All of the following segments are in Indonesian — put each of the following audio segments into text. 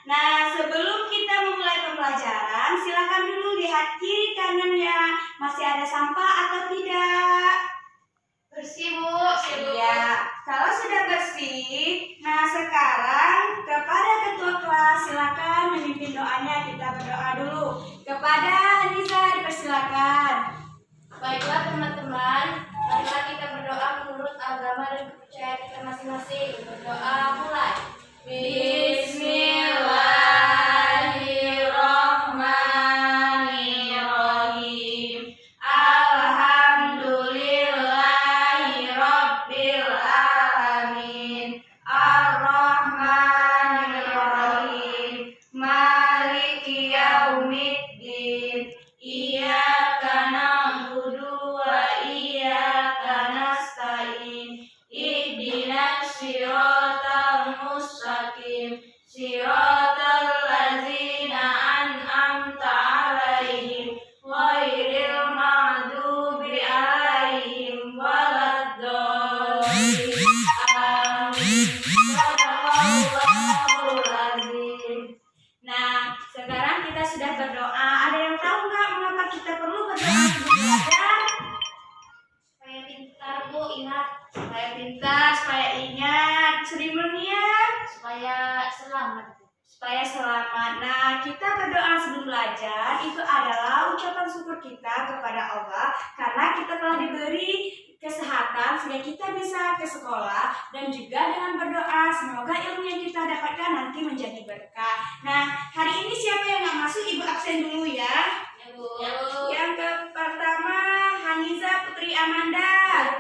Nah, sebelum kita memulai pembelajaran, silakan dulu lihat kiri kanannya. Masih ada sampah atau tidak? Bersih, Bu. Iya, kalau sudah bersih, nah sekarang kepada ketua kelas silakan memimpin doanya. Kita berdoa dulu. Kepada Anissa dipersilakan. Baiklah teman-teman, marilah kita berdoa menurut agama dan kepercayaan kita masing-masing. Berdoa mulai. Bismillahirrahmanirrahim. Alhamdulillahirabbil alamin. Arrahmanirrahim. Maliki yaumiddin. Iyyaka na'budu wa iyyaka nasta'in. Ihdinas siratal mustaqim. Siratal ladzina an'amta 'alaihim ghairil maghdubi 'alaihim waladdallin. Amin. Shadaqallahul azim. Nah, sekarang kita sudah berdoa. Ada yang tahu nggak mengapa kita perlu berdoa sebelum belajar? Supaya pintar, Bu, ingat. Supaya pintar, supaya ingat. Sri Murnia, Supaya selamat. supaya selamat. Nah, kita berdoa sebelum belajar itu adalah ucapan syukur kita kepada Allah karena kita telah diberi kesehatan sehingga kita bisa ke sekolah, dan juga dengan berdoa semoga ilmu yang kita dapatkan nanti menjadi berkah. Nah, hari ini siapa yang nggak masuk, Ibu absen dulu ya. Ya, Bu. Yang pertama Haniza Putri Amanda.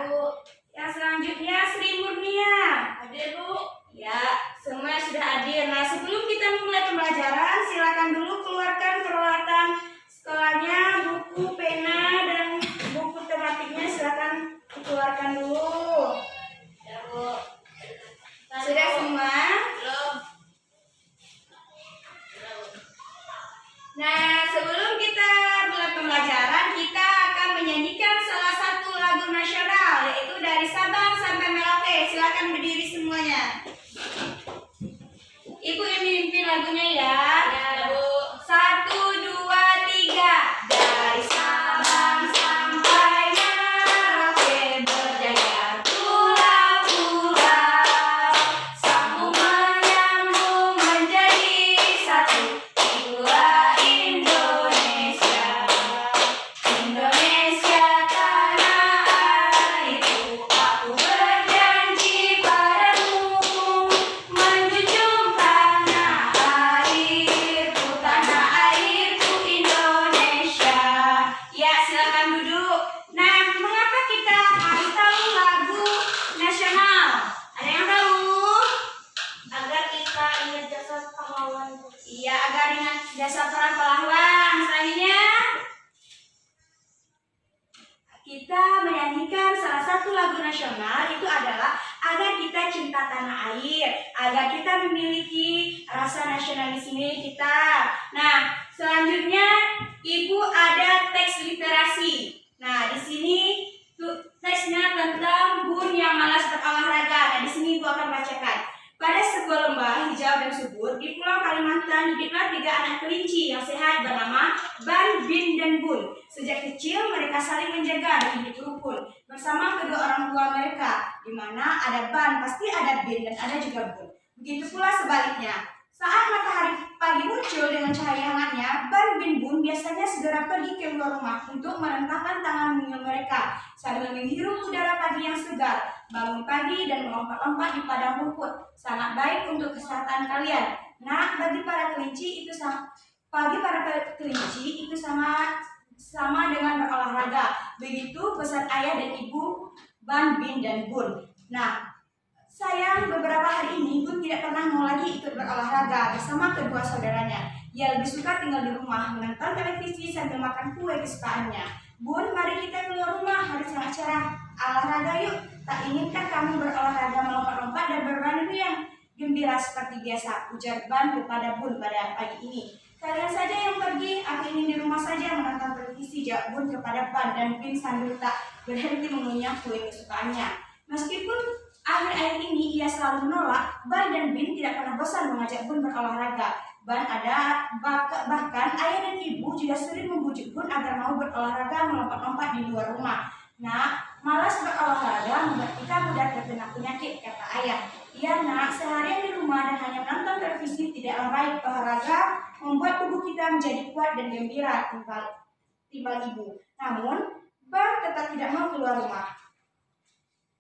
Bu. Yang selanjutnya Sri Murnia. Hadir, Bu. Ya, semua sudah hadir. Nah, sebelum kita memulai pembelajaran, silakan dulu keluarkan peralatan sekolahnya, buku, pena, dan buku tematiknya silakan dikeluarkan dulu. Ya, Bu. Sudah semua? Belum. Nah, sebelum kita mulai pembelajaran, kita akan menyanyikan salah satu lagu nasional, yaitu dari Sabang sampai Merauke. Silakan berdiri semuanya. Ibu yang memimpin lagunya ya. Ya, Bu. 1, 2, 3. Dari Sabang sampai Merauke berjaya pulau-pulau, sambung menyambung menjadi satu. Itulah Indonesia. Indonesia tanah airku, aku berjanji padamu menjunjung tanah airku Indonesia. Ya, silakan duduk. Nah, mengapa kita harus tahu lagu nasional? Ada yang tahu? Agar kita ingat jasa pahlawan, Bu. Iya, agar ingat jasa para pahlawan. Selanjutnya, kita menyanyikan salah satu lagu nasional itu adalah agar kita cinta tanah air, agar kita memiliki rasa nasionalisme kita. Nah, selanjutnya Ibu ada teks literasi. Nah, di sini teksnya tentang bun yang malas berolahraga. Nah, di sini Ibu akan bacakan. Pada sebuah lembah hijau dan subur di Pulau Kalimantan hiduplah 3 anak kelinci yang sehat bernama Ban, Bin, dan Bun. Sejak kecil mereka saling menjaga dan hidup rukun bersama kedua orang tua mereka. Di mana ada Ban pasti ada Bin dan ada juga Bun. Begitu pula sebaliknya. Saat matahari pagi muncul dengan cahaya hangatnya, Ban, Bin, Bun biasanya segera pergi keluar rumah untuk merentangkan tangan mungil mereka sambil menghirup udara pagi yang segar. Bangun pagi dan melompat-lompat di padang rumput sangat baik untuk kesehatan kalian. Nah, bagi para kelinci itu sama dengan berolahraga. Begitu pesan ayah dan ibu Ban, Bin, dan Bun. Nah, sayang beberapa hari ini Bun tidak pernah mau lagi ikut berolahraga bersama kedua saudaranya. Ia lebih suka tinggal di rumah, menonton televisi sambil makan kue kesukaannya. Bun, mari kita keluar rumah, hari siang acara olahraga yuk. Tak inginkah kamu berolahraga melompat-lompat dan bermain yang gembira seperti biasa? Ujar Ban kepada Bun pada pagi ini. Kalian saja yang pergi, aku ingin di rumah saja menonton televisi, jawab Bun kepada Ban dan Bin sambil tak berhenti mengunyah kue kesukaannya. Meskipun akhir-akhir ini ia selalu menolak, Ban dan Bin tidak pernah bosan mengajak Bun berolahraga. bahkan ayah dan ibu juga sering membujuk Bun agar mau berolahraga melompat-lompat di luar rumah. Nak, malas berolahraga membuat kita mudah terkena penyakit, kata ayah. Iya nak, seharian di rumah dan hanya menonton televisi tidaklah baik. Olahraga membuat tubuh kita menjadi kuat dan gembira, timbal ibu. Namun, Bun tetap tidak mau keluar rumah.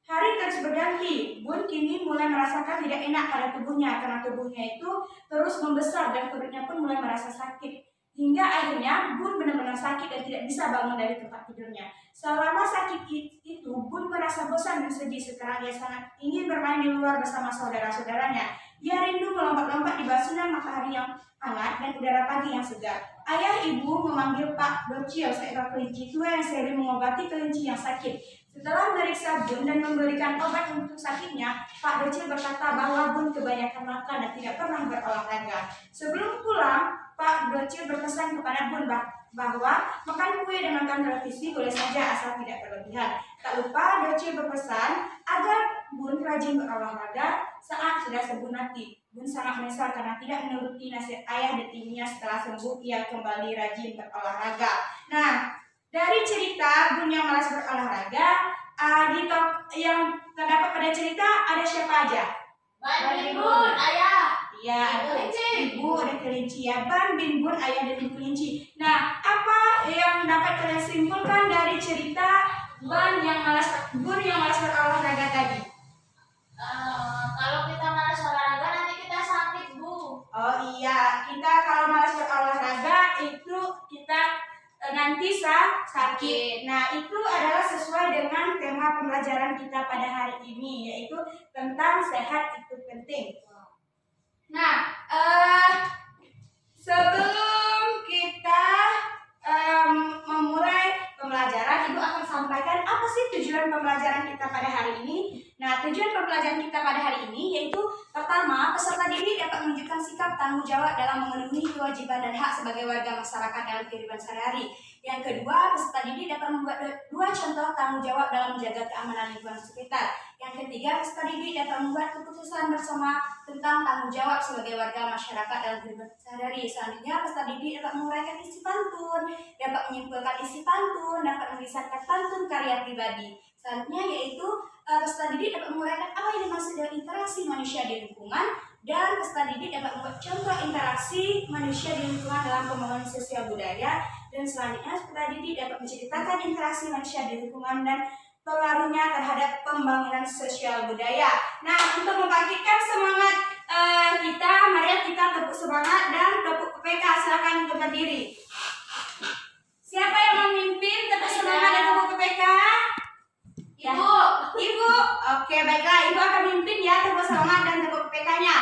Hari terus berganti, Bun kini mulai merasakan tidak enak pada tubuhnya karena tubuhnya itu terus membesar dan perutnya pun mulai merasa sakit. Hingga akhirnya Bun benar-benar sakit dan tidak bisa bangun dari tempat tidurnya. Selama sakit itu, Bun merasa bosan dan sedih sekarang dia sangat ingin bermain di luar bersama saudara-saudaranya. Dia rindu melompat-lompat di bawah sinar matahari yang hangat dan udara pagi yang segar. Ayah ibu memanggil Pak Docil, seekor kelinci tua yang sering mengobati kelinci yang sakit. Setelah memeriksa Bun dan memberikan obat untuk sakitnya, Pak Docil berkata bahwa Bun kebanyakan makan dan tidak pernah berolahraga. Sebelum pulang, Pak Docil berpesan kepada Bun bahwa makan kue dan nonton televisi boleh saja asal tidak berlebihan. Tak lupa Docil berpesan agar Bun rajin berolahraga saat sudah sembuh nanti. Bun sangat menyesal karena tidak menuruti nasihat ayah dan ibunya. Setelah sembuh, ia kembali rajin berolahraga. Nah, dari cerita Bun yang malas berolahraga, yang terdapat pada cerita ada siapa aja? Ban Bun, ayah. Iya, ibu ada kelinci ya. Ban, Bin, Bun, ayah dan ibu kelinci. Nah, apa yang dapat kalian simpulkan dari cerita Bun yang malas berolahraga tadi? Kalau kita malas olahraga nanti kita sakit, Bu. Oh iya, kita kalau malas berolahraga itu kita nanti sakit. Nah, itu adalah sesuai dengan tema pembelajaran kita pada hari ini, yaitu tentang sehat itu penting. Nah, sebelum kita memulai pembelajaran, Ibu akan sampaikan apa sih tujuan pembelajaran kita pada hari ini. Nah, tujuan pembelajaran kita pada hari ini yaitu pertama, peserta didik dapat menunjukkan sikap tanggung jawab dalam memenuhi kewajiban dan hak sebagai warga masyarakat dalam kehidupan sehari-hari. Yang kedua, peserta didik dapat membuat dua contoh tanggung jawab dalam menjaga keamanan lingkungan sekitar. Yang ketiga, peserta didik dapat membuat keputusan bersama tentang tanggung jawab sebagai warga masyarakat dalam kehidupan sehari-hari. Selanjutnya, peserta didik dapat menguraikan isi pantun, dapat menyimpulkan isi pantun, dapat menuliskan pantun karya pribadi. Selanjutnya yaitu peserta didik dapat menguraikan apa yang dimaksud dengan interaksi manusia di lingkungan, dan peserta didik dapat membuat contoh interaksi manusia di lingkungan dalam pembangunan sosial budaya. Dan selanjutnya peserta didik dapat menceritakan interaksi manusia di lingkungan dan pengaruhnya terhadap pembangunan sosial budaya. Nah, untuk membangkitkan semangat kita, mari kita tepuk semangat dan tepuk PK. Silakan untuk berdiri. Siapa yang memimpin tepuk semangat dan tepuk PK? Ibu. Ibu. Oke, baiklah. Ibu akan memimpin ya tepuk semangat dan tepuk PK-nya.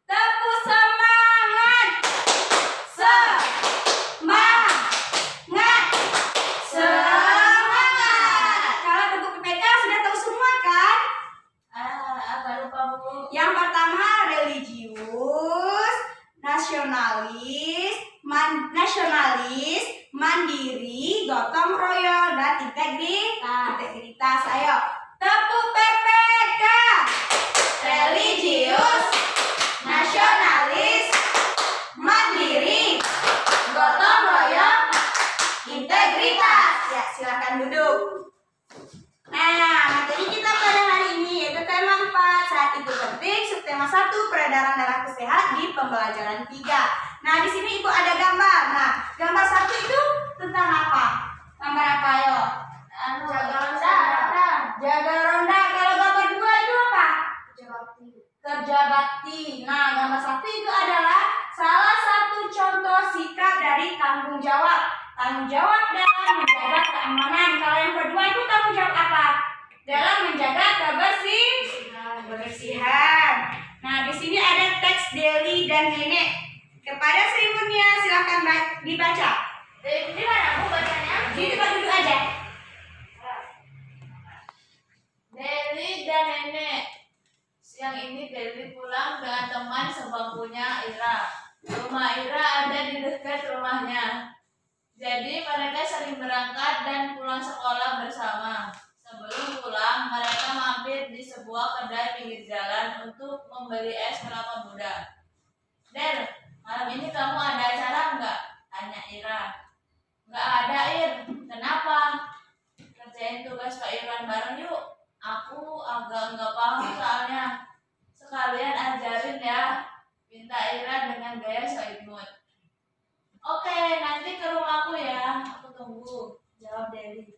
Tepuk semangat. Semangat. Semangat. Kalau tepuk PK sudah tahu semua kan? Agak lupa, Bu. Yang pertama religius, nasionalis, mandiri, gotong royong, dan integritas. Ayo, tepuk PPK. Religius, nasionalis, mandiri, gotong royong, integritas. Ya, silakan duduk. Nah, materi kita pada hari ini yaitu tema 4, saat itu penting, subtema 1, peredaran darah sehat di pembelajaran 3. Nah, di sini Ibu ada gambar. Nah, gambar 1 itu tentang apa? Gambar apa, ayo? Jaga ronda. Jaga ronda. Kalau gambar 2 itu apa? Kerja bakti. Nah, gambar 1 itu adalah salah satu contoh sikap dari tanggung jawab. Tanggung jawab dalam menjaga keamanan. Kalau yang kedua itu tanggung jawab apa? Dalam menjaga kebersihan. Nah, di sini ada teks Deli dan Nenek. Kepada selimutnya silakan dibaca. Di mana, Bu, bacanya? Di tempat duduk aja. Deli dan Nenek. Siang ini Deli pulang dengan teman sebangkunya Ira. Rumah Ira ada di dekat rumahnya. Jadi mereka sering berangkat dan pulang sekolah bersama. Sebelum pulang, mereka mampir di sebuah kedai pinggir jalan untuk membeli es kelapa muda. Del, Malam ini kamu ada acara nggak? Tanya Ira. Nggak ada, Ir. Kenapa? Kerjain tugas Pak Irwan bareng yuk. Aku agak nggak paham soalnya. Sekalian ajarin ya. Minta Ira dengan gaya so imut. Oke, nanti ke rumahku ya. Aku tunggu. Jawab Deli.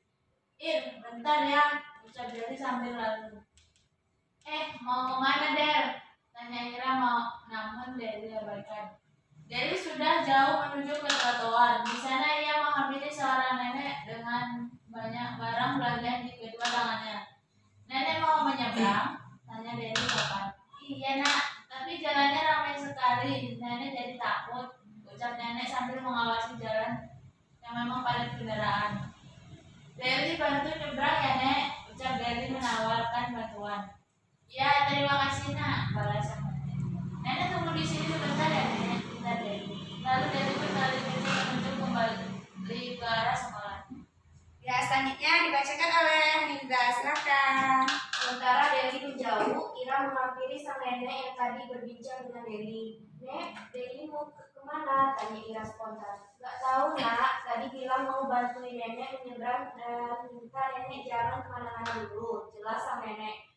Ir, bentar ya. Ucap Deli sambil lalu. Mau kemana, Del? Tanya Ira namun Deli abaikan. Deli sudah jauh menuju ke trotoar. Di sana ia menghampiri seorang nenek dengan banyak barang belanjaan di kedua tangannya. Nenek mau menyeberang? Tanya Deli kapan. Iya nak, tapi jalannya ramai sekali. Nenek jadi takut. Ucap nenek sambil mengawasi jalan yang memang padat kendaraan. Deli bantu nyebrang ya nek. Ucap Deli menawarkan bantuan. Ya terima kasih nak. Balasan nenek. Nenek tunggu di sini sebentar ya nenek. Lalu Deli berkali menuju kembali ke arah sekolah. Ya, selanjutnya dibacakan oleh Nida, silakan. Sementara Deli menjauh, Ira menghampiri sang nenek yang tadi berbincang dengan Deli. Nek, Deli mau kemana? Tanya Ira spontan. Gak tahu nak, tadi bilang mau bantuin nenek menyeberang dan minta nenek jangan kemana-mana dulu. Jelas sang nenek.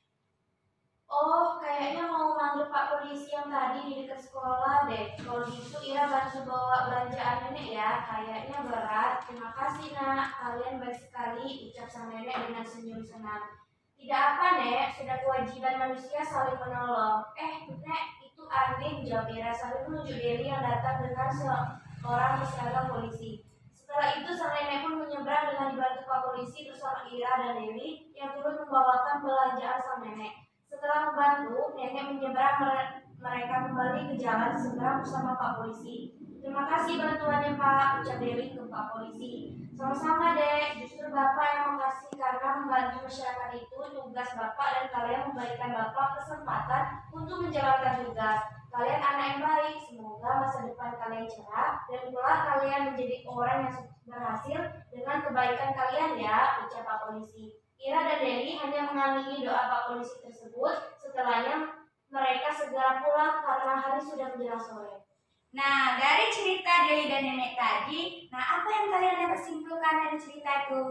Oh, kayaknya mau manggil Pak Polisi yang tadi di dekat sekolah deh. Kalau gitu Ira bantu bawa belanjaan nenek ya. Kayaknya berat. Terima kasih nak, kalian baik sekali. Ucap sang nenek dengan senyum senang. Tidak apa nek, sudah kewajiban manusia saling menolong. Nek, itu aneh, jawab Ira sambil menunjuk Deli yang datang dengan seorang berseragam polisi. Setelah itu sang nenek pun menyeberang dengan dibantu Pak Polisi bersama Ira dan Deli yang turut membawakan belanjaan sang nenek. Setelah membantu, nenek menyeberang, mereka kembali ke jalan segera bersama Pak Polisi. Terima kasih bantuannya Pak, ucap Deli ke Pak Polisi. Sama-sama dek, justru Bapak yang makasih karena membantu masyarakat itu tugas Bapak dan kalian memberikan Bapak kesempatan untuk menjalankan tugas. Kalian anak yang baik, semoga masa depan kalian cerah dan kelak kalian menjadi orang yang berhasil dengan kebaikan kalian ya, ucap Pak Polisi. Ira dan Deli hanya mengamini doa Pak Polisi tersebut. Setelahnya mereka segera pulang karena hari sudah menjelang sore. Nah, dari cerita Deli dan nenek tadi, apa yang kalian dapat simpulkan dari cerita itu?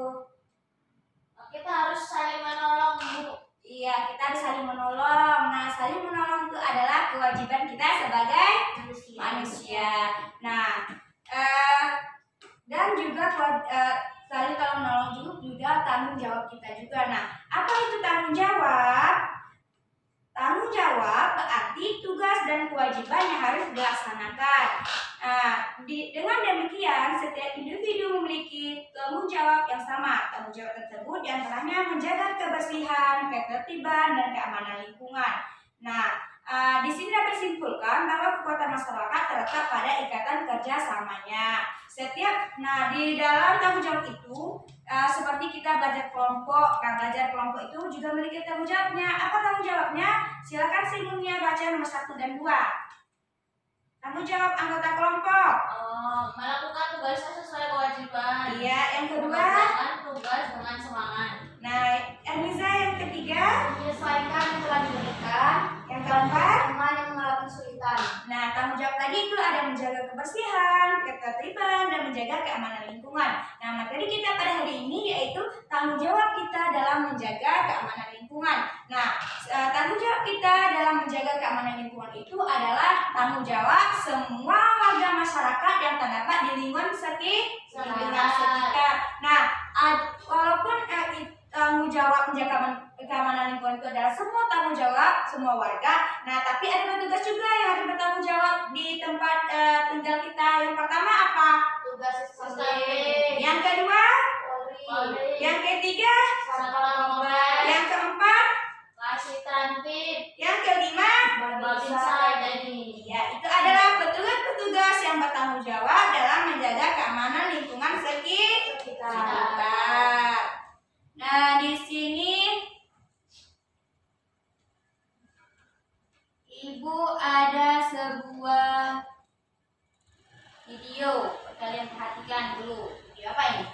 Kita harus saling menolong, Bu. Iya, kita harus saling menolong. Nah, saling menolong itu adalah kewajiban kita sebagai manusia. Nah, dan juga saling kalau menolong juga tanggung jawab kita juga. Nah, apa itu tanggung jawab? Tanggung jawab berarti tugas dan kewajiban yang harus dilaksanakan. Dengan demikian, setiap individu memiliki tanggung jawab yang sama. Tanggung jawab tersebut diantaranya menjaga kebersihan, ketertiban, dan keamanan lingkungan. Nah, di sini dapat disimpulkan bahwa kekuatan masyarakat terletak pada ikatan kerjasamanya. Di dalam tanggung jawab itu, seperti kita belajar kelompok. Belajar kelompok itu juga memiliki tanggung jawabnya. Apa tanggung jawabnya? Silakan Simulnya baca nomor 1 dan 2. Tanggung jawab anggota kelompok. Melakukan tugasnya sesuai kewajiban. Iya, yang kedua. Mengerjakan tugas dengan semangat. Nah, Aniza yang ketiga. Menyelesaikan yang telah diberikan. Yang keempat. Teman yang mengalami kesulitan. Nah, tanggung jawab tadi itu ada menjaga kebersihan, ketertiban, dan menjaga keamanan lingkungan. Nah, materi kita pada hari ini yaitu tanggung jawab kita dalam menjaga keamanan lingkungan. Nah, tanggung jawab kita dalam menjaga keamanan lingkungan itu adalah tanggung jawab semua warga masyarakat yang terdapat di lingkungan sekitar. Nah, walaupun tanggung jawab menjaga keamanan lingkungan itu adalah semua tanggung jawab semua warga. Nah, tapi ada petugas juga yang harus bertanggung jawab di tempat tinggal kita. Yang pertama apa? Tugas Sustaining. Yang kedua? Polri. Yang ketiga? Satpam Mobile. Yang keempat? Kasih Trantip. Yang kelima? Babinsa Jadi. Ya, itu adalah petugas-petugas yang bertanggung jawab dalam menjaga keamanan lingkungan sekitar. Nah, di sini Ibu ada sebuah video. Kalian perhatikan dulu. Video apa ini?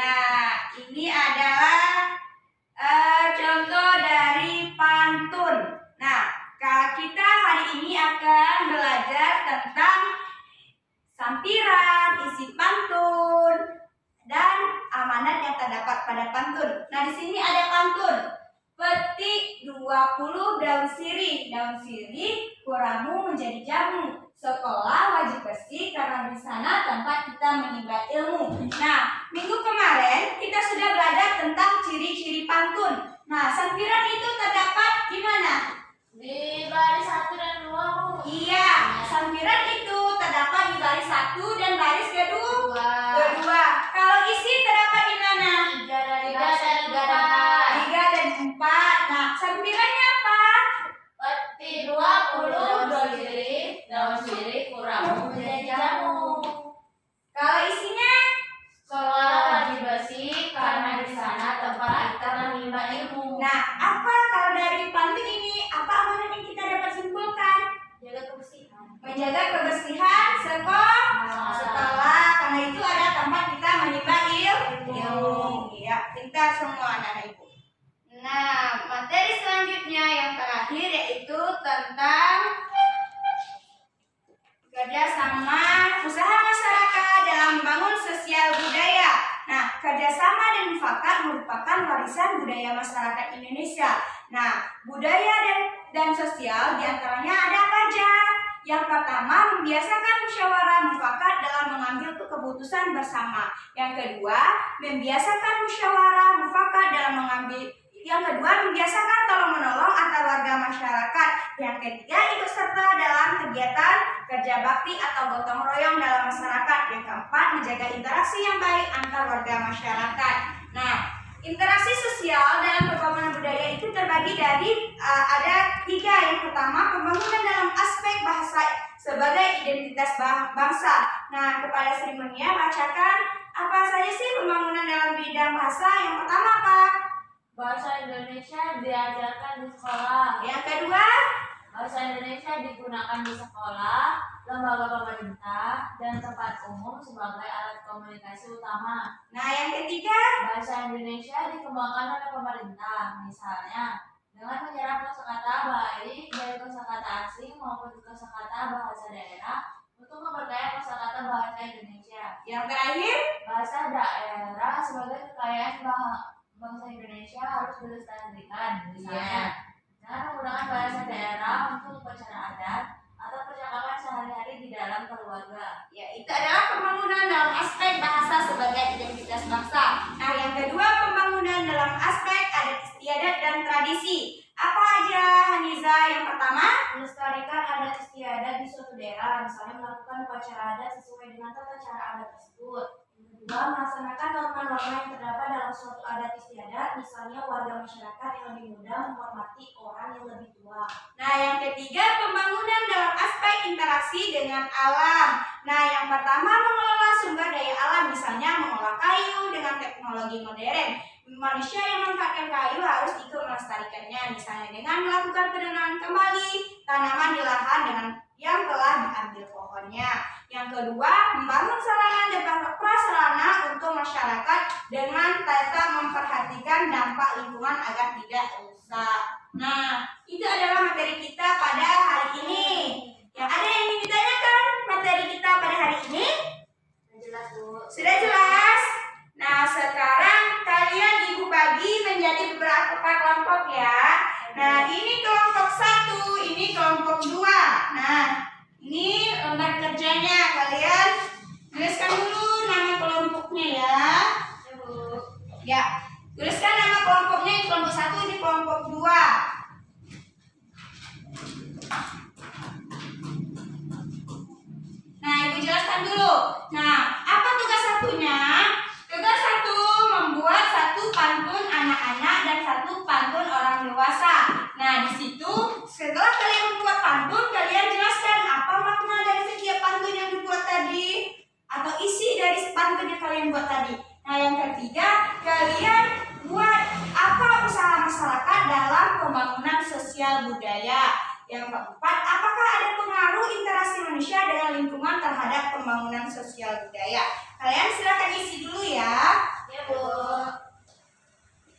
Nah, ini adalah contoh dari pantun. Nah, kita hari ini akan belajar tentang sampiran, isi pantun, dan amanat yang terdapat pada pantun. Nah, di sini ada pantun. Petik 20 daun sirih. Daun sirih kuramu menjadi jamu. Sekolah wajib bersih karena di sana tempat kita menimba ilmu. Nah, minggu kemarin kita sudah belajar tentang ciri-ciri pantun. Nah, sampiran itu terdapat di mana? Di baris 1 dan 2, Bu. Iya, sampiran itu terdapat di baris 1 dan baris kedua. Kalau isi terdapat di mana? 3 dan 4. Nah, sampirannya apa? Petik 20 daun sirih kuramu menjadi jamu. Kalau isinya? Sekolah wajib bersih karena di sana tempat kita menimba ilmu. Nah, apa kalau dari pantun ini, apa amanat yang kita dapat simpulkan? Jaga kebersihan. Menjaga kebersihan sekolah, karena itu ada tempat kita menimba ilmu. Ya, pintar semua anak-anak ibu. Nah, materi selanjutnya yang terakhir yaitu tentang kerjasama usaha masyarakat dalam membangun sosial budaya. Nah, kerjasama dan mufakat merupakan warisan budaya masyarakat Indonesia. Nah, budaya dan sosial diantaranya ada apa aja? Yang pertama, membiasakan musyawarah mufakat dalam mengambil keputusan bersama. Yang kedua, membiasakan musyawarah mufakat dalam membiasakan tolong-menolong antar warga masyarakat. Yang ketiga, ikut serta dalam kegiatan kerja bakti atau gotong royong dalam masyarakat. Yang keempat, menjaga interaksi yang baik antar warga masyarakat. Nah, interaksi sosial dalam pembangunan budaya itu terbagi dari ada 3. Yang pertama, pembangunan dalam aspek bahasa sebagai identitas bangsa. Nah, kepada Sri Munia bacakan apa saja sih pembangunan dalam bidang bahasa. Yang pertama apa? Bahasa Indonesia diajarkan di sekolah. Yang kedua, Bahasa Indonesia digunakan di sekolah, lembaga pemerintah, dan tempat umum sebagai alat komunikasi utama. nah yang ketiga, Bahasa Indonesia dikembangkan oleh pemerintah, misalnya dengan menyerap kosakata baik dari kosakata asing maupun kosakata bahasa daerah untuk memperkaya kosakata bahasa Indonesia. yang terakhir, Bahasa daerah sebagai kekayaan bangsa Indonesia harus dilestarikan, misalnya dengan menggunakan bahasa daerah untuk upacara adat atau percakapan sehari-hari di dalam keluarga. ya itu adalah pembangunan dalam aspek bahasa sebagai identitas bangsa. Nah, yang kedua, pembangunan dalam aspek adat istiadat dan tradisi. Apa aja, Haniza? Yang pertama, Melestarikan adat istiadat di suatu daerah, misalnya melakukan upacara adat sesuai dengan tata cara adat tersebut. Yang kedua, melaksanakan norma-norma yang terdapat dalam suatu adat istiadat, misalnya warga masyarakat yang lebih muda menghormati orang yang lebih tua. nah yang ketiga, pembangunan dalam aspek interaksi dengan alam. Nah, yang pertama, mengelola sumber daya alam, misalnya mengolah kayu dengan teknologi modern. Manusia yang memanfaatkan kayu harus ikut melestarikannya, misalnya dengan melakukan penanaman kembali tanaman di lahan dengan yang telah diambil pohonnya. Yang kedua, membangun sarana dan prasarana untuk masyarakat dengan tetap memperhatikan dampak lingkungan agar tidak rusak. Nah, itu adalah materi kita pada hari ini. Yang ada yang ingin ditanyakan materi kita pada hari ini? Jelas, Bu. Sudah jelas? Nah, sekarang kalian ibu bagi menjadi beberapa kelompok ya. Nah, ini kelompok 1, ini kelompok 2. Nah, ini lembar kerjanya. Kalian tuliskan dulu nama kelompoknya ya. Ya, tuliskan nama kelompoknya. Ini kelompok 1, ini kelompok 2. Nah, ibu jelaskan dulu. Nah, apa tugas satunya? Tugas 1, membuat 1 pantun anak-anak dan 1 pantun orang dewasa. Nah, di situ setelah kalian membuat pantun, kalian jelaskan apa makna dari setiap pantun yang dibuat tadi atau isi dari pantun yang kalian buat tadi. Nah, yang ketiga, kalian buat apa usaha masyarakat dalam pembangunan sosial budaya. Yang keempat, apakah ada pengaruh interaksi manusia dengan lingkungan terhadap pembangunan sosial budaya? Kalian silakan isi dulu ya. Ya, Bu.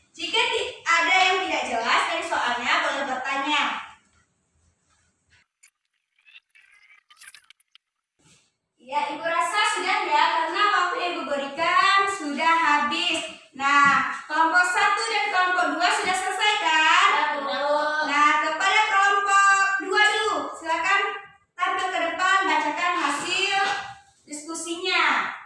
Jika ada yang tidak jelas dari soalnya, boleh bertanya. Ya, Ibu rasa sudah ya, karena waktu yang Ibu berikan sudah habis. Nah, kelompok 1 dan kelompok 2 sudah selesai kan? Ya, Bu. Nah, kepada kelompok 2 dulu, silakan tampil ke depan, bacakan hasil diskusinya.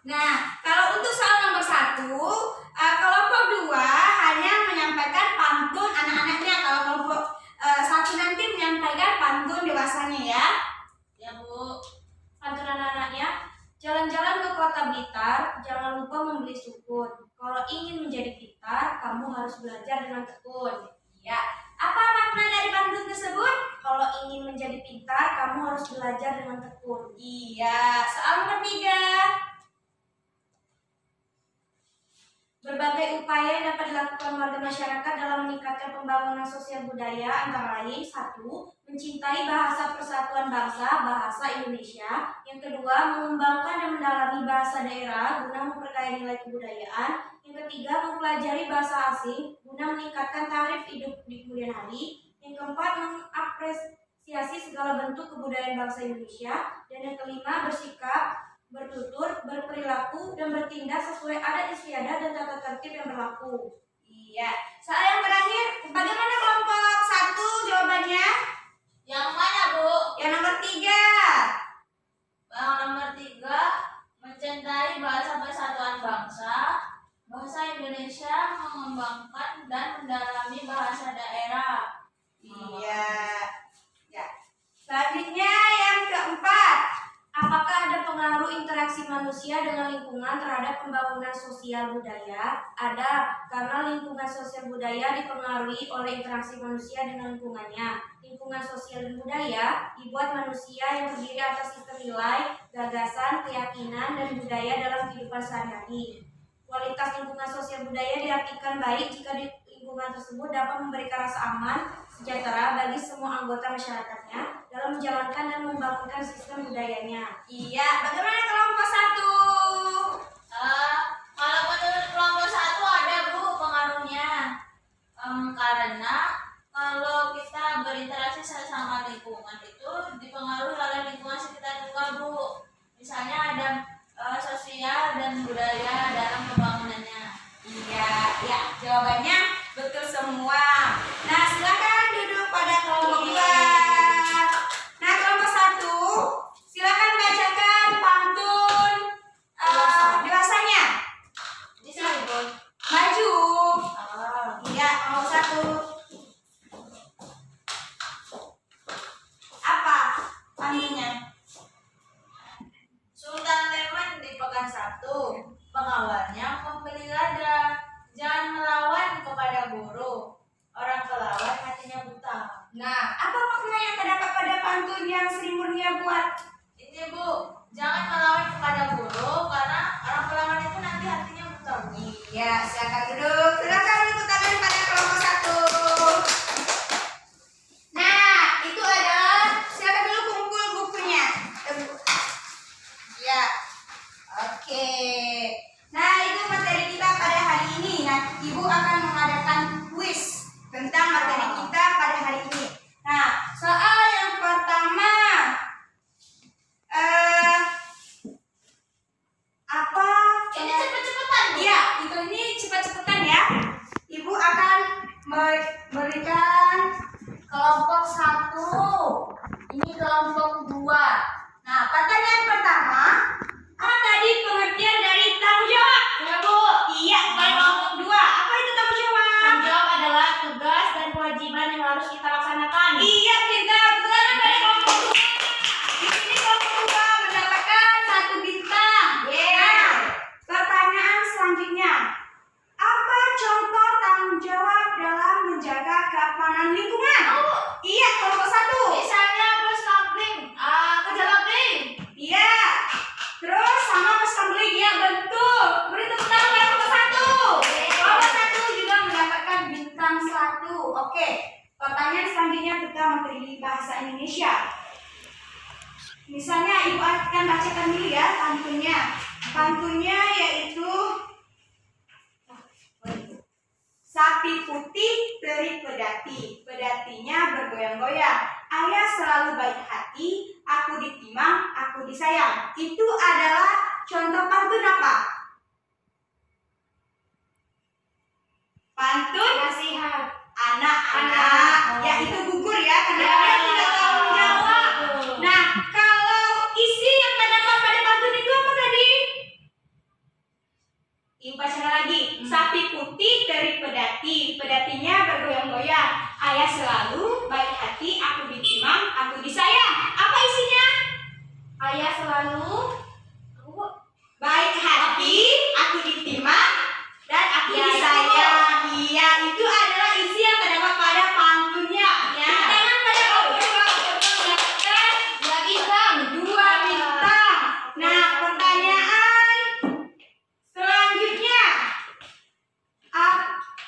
Nah, kalau untuk soal nomor 1, kelompok 2 hanya menyampaikan pantun anak-anaknya. Kalau kelompok 1 nanti menyampaikan pantun dewasanya ya. Ya, Bu. Pantun anak-anaknya, jalan-jalan ke kota Blitar, jangan lupa membeli sukun. Kalau ingin menjadi pintar, kamu harus belajar dengan tekun. Ya, apa makna dari pantun tersebut? Kalau ingin menjadi pintar, kamu harus belajar dengan tekun. Iya, soal nomor 3. Berbagai upaya yang dapat dilakukan warga masyarakat dalam meningkatkan pembangunan sosial budaya antara lain 1. Mencintai bahasa persatuan bangsa, bahasa Indonesia. Yang kedua, mengembangkan dan mendalami bahasa daerah guna memperkaya nilai kebudayaan. Yang ketiga, mempelajari bahasa asing guna meningkatkan taraf hidup di kemudian hari. Yang keempat, mengapresiasi segala bentuk kebudayaan bangsa Indonesia. Dan yang kelima, bersikap, bertutur, berperilaku, dan bertindak sesuai adat istiadat dan tata tertib yang berlaku. Iya, soal yang terakhir, bagaimana kelompok 1 jawabannya? Yang mana, Bu? Yang nomor 3. Yang nomor 3, mencintai bahasa persatuan bangsa, bahasa Indonesia, mengembangkan dan mendalami bahasa daerah. Iya. Ya. Selanjutnya yang keempat. Apakah ada pengaruh interaksi manusia dengan lingkungan terhadap pembangunan sosial budaya? Ada, karena lingkungan sosial budaya dipengaruhi oleh interaksi manusia dengan lingkungannya. Lingkungan sosial dan budaya dibuat manusia yang terdiri atas sistem nilai, gagasan, keyakinan, dan budaya dalam kehidupan sehari-hari. Kualitas lingkungan sosial budaya diartikan baik jika di lingkungan tersebut dapat memberikan rasa aman, sejahtera bagi semua anggota masyarakatnya dalam menjalankan dan membangunkan sistem budayanya. Iya, bagaimana kelompok 1? Kalau menurut kelompok 1 ada, Bu, pengaruhnya. Karena kalau kita berinteraksi sama lingkungan itu dipengaruhi oleh lingkungan sekitar juga, Bu. Misalnya ada sosial dan budaya dalam pembangunannya. Iya, ya, jawabannya betul semua. Nah, silakan duduk pada kelompok 2. Nah, kelompok 1, silakan bacakan pantun dewasanya. Ini sih, Bu. Maju. Iya, kelompok 1. Apa pantunnya? Sultan Leman di Pekan 1, pengawalnya pembeli lada. Jangan melawan kepada guru, orang kelawan hatinya buta. Nah, apa makna yang terdapat pada pantun yang Sri Murnia buat? Ini, Bu, jangan melawan kepada guru karena orang kelawan itu nanti hatinya buta. Iya, silakan duduk. Silakan tepuk tangan pada kelompok 1. Nah, itu adalah, silakan dulu kumpul bukunya. Ya, oke. Nah, itu materi kita pada hari ini. Nah, Ibu akan mengadakan kuis tentang materi kita pada hari ini. Nah, soal yang pertama, apa? Ini cepet-cepetan, Bu. Iya, ini cepat-cepatan ya. Ibu akan memberikan kelompok 1. Ini kelompok 2. Nah, pertanyaan pertama, apa tadi pengertian dari tanggung jawab? Ya, Bu. Iya, kelompok 2. Apa itu tanggung jawab? Tanggung jawab adalah tugas dan kewajiban yang harus kita laksanakan. Iya, pintar. Bintang dari kelompok 2. Di sini kelompok 2 mendapatkan 1 bintang. Nah, pertanyaan selanjutnya. Apa contoh tanggung jawab dalam menjaga keamanan lingkungan? Iya, kelompok 1. Misalnya bus kampling, kerja kampling. Iya. Terus sama pas kambing, ya betul. Beri tepuk tangan pada kelompok 1. Kelompok 1 juga mendapatkan bintang 1. Oke. Pertanyaan selanjutnya tentang materi bahasa Indonesia. Misalnya Ibu akan bacakan dulu ya pantunnya. Pantunnya yaitu sapi putih teri pedati, pedatinya bergoyang-goyang. Ayah selalu baik hati, aku ditimang, aku disayang. Itu adalah contoh pantun apa? Pantun Nasihat. anak-anak, ya itu gugur ya karena kalian tidak tahu menjawab. Nah, kalau isi yang terdapat pada pantun itu apa tadi? Ibu baca lagi. Sapi putih teri pedati, pedatinya bergoyang-goyang. Ayah selalu baik hati, aku ditimang, aku disayang. Apa isinya? Ayah selalu Baik hati, aku ditimang, dan aku Ya, disayang. Iya, itu adalah isi yang terdapat pada pantunnya. Ya. Tepuk tangan pada kelompok dua mendapatkan 2 bintang. 2 bintang. Nah, pertanyaan selanjutnya.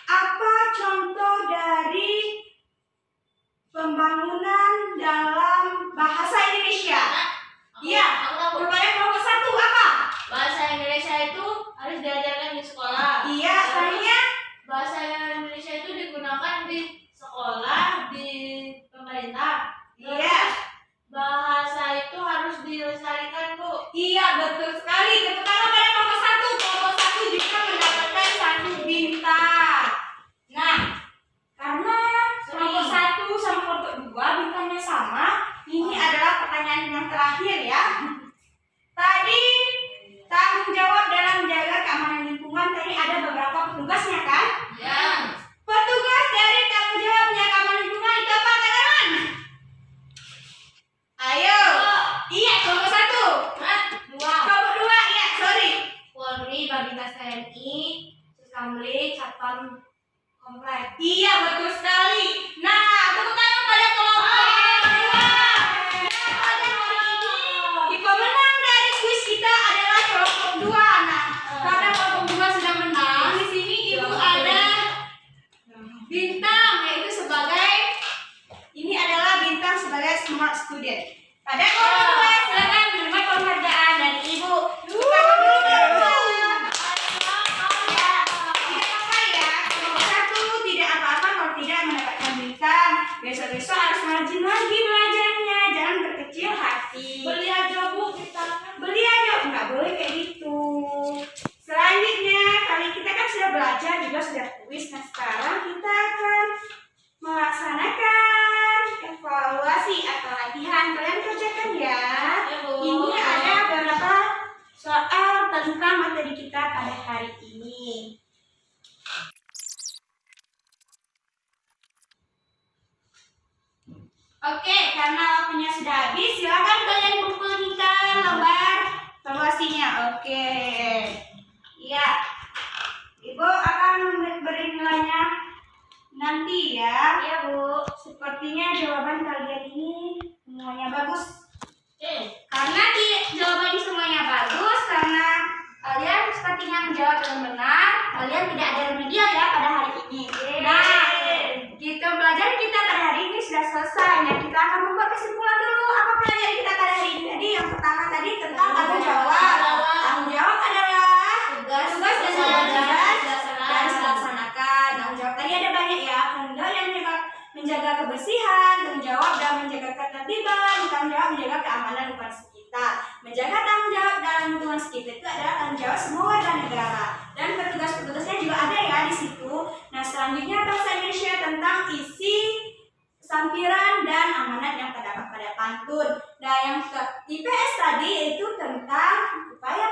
Apa contoh dari pembangunan dalam bahasa Indonesia? Iya, kepada kelompok 1 apa? Bahasa Indonesia itu harus diajarkan di sekolah. Iya, soalnya Bahasa Indonesia itu digunakan di sekolah, di pemerintah. iya. Terus bahasa itu harus dilestarikan, Bu. Iya, betul sekali. Tepuk tangan pada kelompok 1. Kelompok 1 juga mendapatkan 1 bintang. Nah, karena kelompok 1 sama kelompok 2 bintangnya sama, ini adalah pertanyaan yang terakhir ya. Tadi tanggung jawab dalam menjaga keamanan lingkungan tadi ada beberapa petugasnya kan? Ya. Petugas dari tanggung jawab menjaga keamanan lingkungan itu apa katakan? Ayo. Iya, kelompok 1. dua. Kelompok 2, iya, sorry. Polri, Babinkas TNI, Susamlik, Satpam Komplek. Iya, betul sekali. Nah, tepuk tangan pada kelompok 2. Nah, pada hari ini pemenang dari kuis kita adalah kelompok 2. Nah, karena kelompok 2 sudah menang, di sini Ibu ada bintang yaitu sebagai ini adalah bintang sebagai smart student. Pada kelompok 2 silakan menerima penghargaan dari Ibu. Tepuk tangan dulu teman-teman. Tidak apa ya, kelompok 1 tidak apa-apa kalau tidak mendapatkan bintang. Besok-besok harus rajin lagi belajarnya, jangan berkecil hati. Beli aja, Bu, kita. Beli aja, nggak boleh kayak gitu. Selanjutnya, kali kita kan sudah belajar juga sudah kuis. Nah, sekarang kita akan melaksanakan evaluasi atau latihan. Kalian kerjakan ya. Ya, Bu. Ini ada beberapa soal tentang materi kita pada hari ini. Oke, karena waktunya sudah habis, silakan kalian kumpulkan lembar evaluasinya. Oke. Iya. Ibu akan beri nilainya nanti ya. Iya, Bu. Sepertinya jawaban kalian ini semuanya bagus. Karena Jawabannya semuanya bagus karena kalian sepertinya menjawab dengan benar. Kalian tidak ada remedial ya pada hari ini. Nah, kita pelajaran kita pada hari ini sudah selesai. Nah, kita akan membuat kesimpulan dulu apa pelajaran kita pada hari ini. Jadi yang pertama tadi tentang tanggung jawab. Tanggung jawab adalah tugas dan harus dilaksanakan. Tanggung jawab tadi ada banyak ya. Tanggung jawab yang menjaga kebersihan, tanggung jawab dan menjaga ketertiban, tanggung jawab menjaga keamanan lingkungan sekitar. Menjaga tanggung jawab dalam lingkungan sekitar itu adalah tanggung jawab semua warga negara. Dan petugas-petugasnya juga ada ya di situ. Nah, selanjutnya bahasa Indonesia tentang isi sampiran dan amanat yang terdapat pada pantun. Nah, yang IPS tadi itu tentang upaya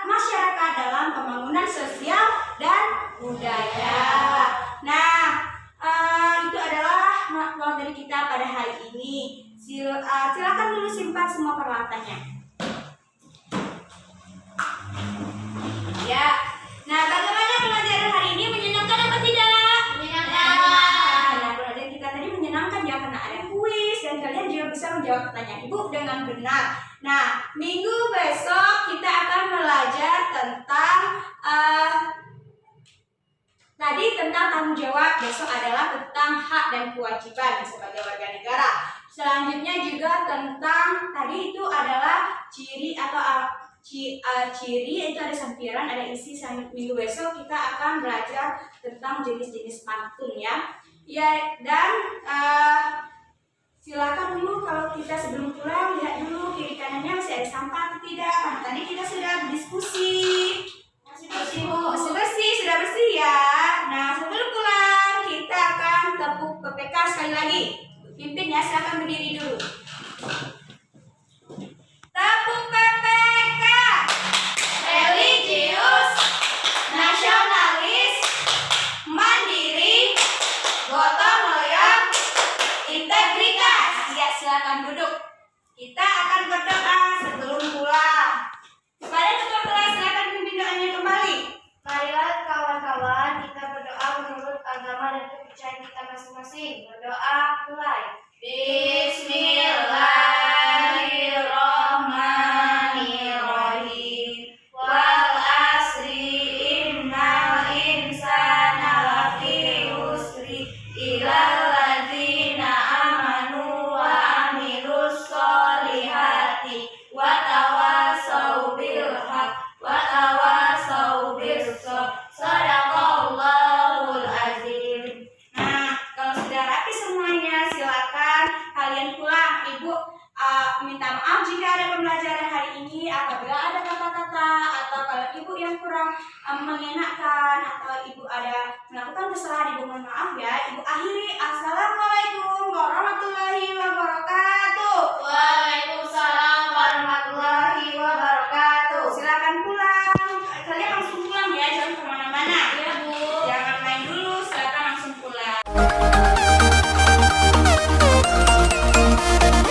masyarakat dalam pembangunan sosial dan budaya. Nah, itu adalah materi kita pada hari ini. Silakan dulu simpan semua peralatannya. Ya. Nah, bagaimana pelajaran hari ini, menyenangkan apa tidak? Menyenangkan. Nah, pelajaran kita tadi menyenangkan ya karena ada kuis dan kalian juga bisa menjawab pertanyaan Ibu dengan benar. Nah, minggu besok kita akan belajar tentang tadi tentang tanggung jawab. Besok adalah tentang hak dan kewajiban sebagai warga negara. Selanjutnya juga tentang tadi itu adalah ciri atau ciri, itu ada sampiran, ada isi. Minggu besok kita akan belajar tentang jenis-jenis pantun ya. Ya, dan silakan dulu kalau kita sebelum pulang lihat dulu kiri kanannya masih ada sampah atau tidak. Nah, tadi kita sudah diskusi. Masih bersih, sudah bersih ya. Nah, sebelum pulang kita akan tepuk PPK sekali lagi. Pimpin ya, silakan berdiri dulu. Tepuk PPK. Religius, nasionalis, mandiri, gotong royong, integritas. Ya, silakan duduk. Kita akan berdoa sebelum pulang. Kepada ketua kelas silakan pimpin doanya kembali. Marilah kawan-kawan kita berdoa menurut agama dan kepercayaan kita masing-masing. Berdoa mulai. Bismillahirrahmanirrahim. Wal asri innal insana lafi husri illal ladzina amanu wa amilus solihati wa tawasau bil haq wa tawasau bis sabr. Shadaqallahul azim. Nah, kalau sudah rapi semuanya, silakan kalian pulang. Ibu minta maaf jika ada pembelajaran hari ini apabila ada kata-kata atau kalau ibu yang kurang mengenakan atau ibu ada melakukan kesalahan, ibu mohon maaf ya. Ibu akhiri. Assalamualaikum warahmatullahi wabarakatuh.